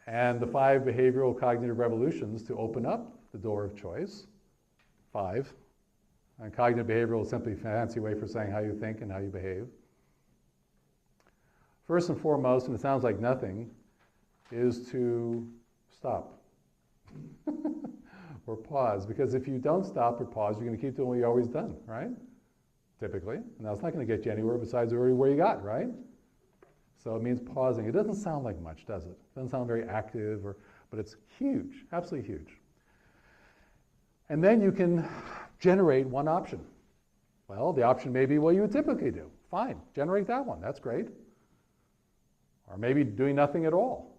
And the 5 behavioral cognitive revolutions to open up the door of choice. 5. And cognitive behavioral is simply a fancy way for saying how you think and how you behave. First and foremost, and it sounds like nothing, is to stop. Or pause. Because if you don't stop or pause, you're going to keep doing what you've always done, right? Typically. And that's not going to get you anywhere besides already where you got, right? So it means pausing. It doesn't sound like much, does it? It doesn't sound very active, but it's huge, absolutely huge. And then you can generate one option. Well, the option may be what you would typically do. Fine, generate that one, that's great. Or maybe doing nothing at all.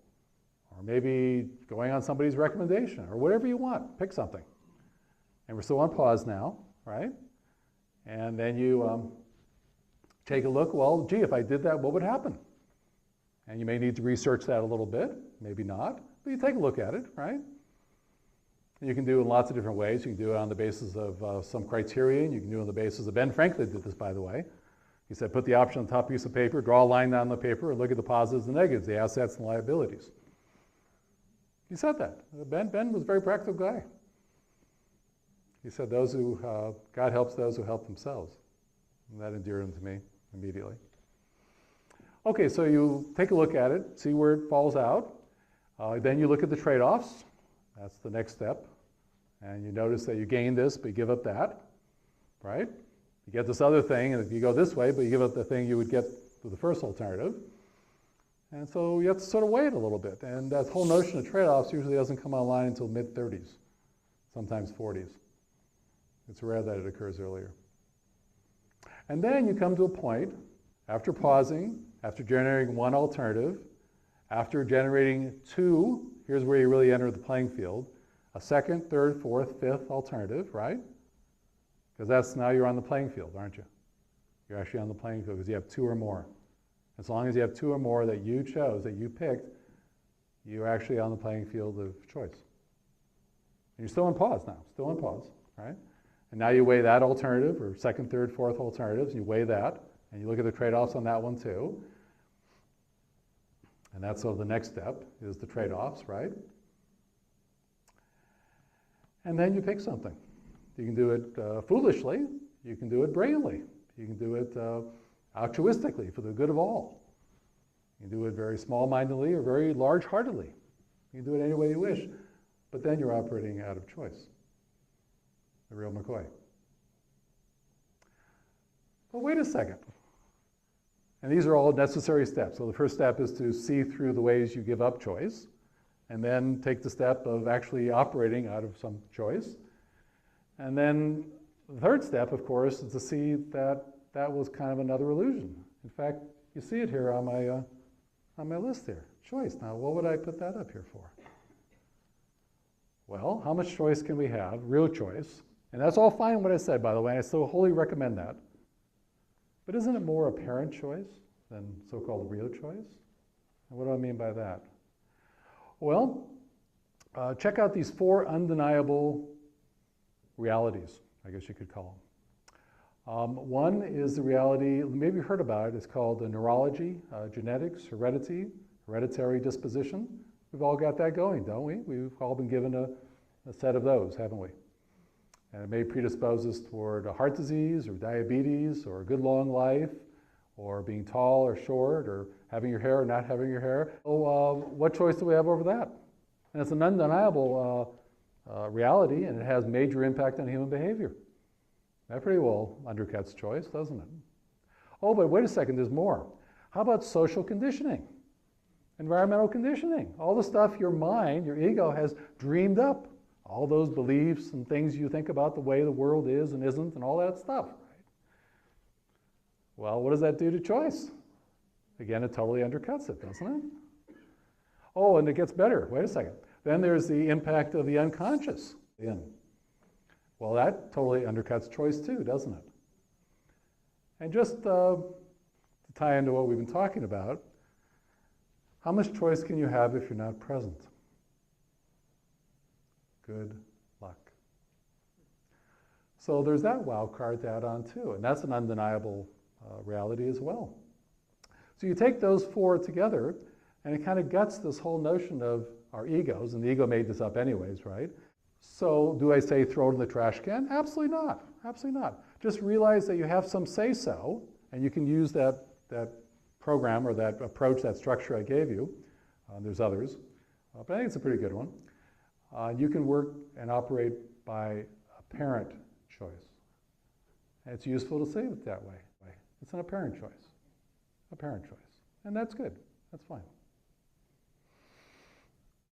Or maybe going on somebody's recommendation, or whatever you want, pick something. And we're still on pause now, right? And then you take a look, well, gee, if I did that, what would happen? And you may need to research that a little bit, maybe not, but you take a look at it, right? And you can do it in lots of different ways. You can do it on the basis of some criterion. You can do it on the basis of, Ben Franklin did this, by the way. He said, put the option on the top piece of paper, draw a line down the paper, and look at the positives and negatives, the assets and liabilities. He said that. Ben was a very practical guy. He said, God helps those who help themselves. And that endeared him to me immediately. Okay, so you take a look at it, see where it falls out. Then you look at the trade-offs. That's the next step. And you notice that you gain this, but you give up that, right? You get this other thing, and if you go this way, but you give up the thing you would get with the first alternative. And so you have to sort of weigh it a little bit. And that whole notion of trade-offs usually doesn't come online until mid-30s, sometimes 40s. It's rare that it occurs earlier. And then you come to a point, after pausing, after generating one alternative, after generating 2, here's where you really enter the playing field, a second, third, fourth, fifth alternative, right? Because that's now you're on the playing field, aren't you? You're actually on the playing field because you have 2 or more. As long as you have 2 or more that you chose, that you picked, you're actually on the playing field of choice. And you're still in pause now, still in pause, right? And now you weigh that alternative, or second, third, fourth alternatives, you weigh that, and you look at the trade-offs on that one too. And that's sort of the next step, is the trade-offs, right? And then you pick something. You can do it foolishly, you can do it brilliantly, you can do it altruistically for the good of all. You can do it very small-mindedly or very large-heartedly. You can do it any way you wish, but then you're operating out of choice. The real McCoy. But wait a second. And these are all necessary steps. So the first step is to see through the ways you give up choice, and then take the step of actually operating out of some choice. And then the third step, of course, is to see that that was kind of another illusion. In fact, you see it here on my list here, choice. Now, what would I put that up here for? Well, how much choice can we have, real choice? And that's all fine what I said, by the way, I still wholly recommend that. But isn't it more apparent choice than so-called real choice? And what do I mean by that? Well, check out these 4 undeniable realities, I guess you could call them. One is the reality, maybe you've heard about it, it's called neurology, genetics, hereditary disposition. We've all got that going, don't we? We've all been given a set of those, haven't we? And it may predispose us toward heart disease or diabetes or a good long life or being tall or short or having your hair or not having your hair. So what choice do we have over that? And it's an undeniable reality, and it has major impact on human behavior. That pretty well undercuts choice, doesn't it? Oh, but wait a second, there's more. How about social conditioning? Environmental conditioning, all the stuff your mind, your ego has dreamed up. All those beliefs and things you think about the way the world is and isn't and all that stuff, right? Well, what does that do to choice? Again, it totally undercuts it, doesn't it? Oh, and it gets better. Wait a second. Then there's the impact of the unconscious. Well, that totally undercuts choice too, doesn't it? And just to tie into what we've been talking about, how much choice can you have if you're not present? Good luck. So there's that wild card to add on too, and that's an undeniable reality as well. So you take those 4 together, And it kind of guts this whole notion of our egos, and the ego made this up anyways, right? So do I say throw it in the trash can? Absolutely not. Absolutely not. Just realize that you have some say-so, and you can use that program or that approach, that structure I gave you. There's others, but I think it's a pretty good one. You can work and operate by apparent choice. And it's useful to say it that way. It's an apparent choice. Apparent choice. And that's good. That's fine.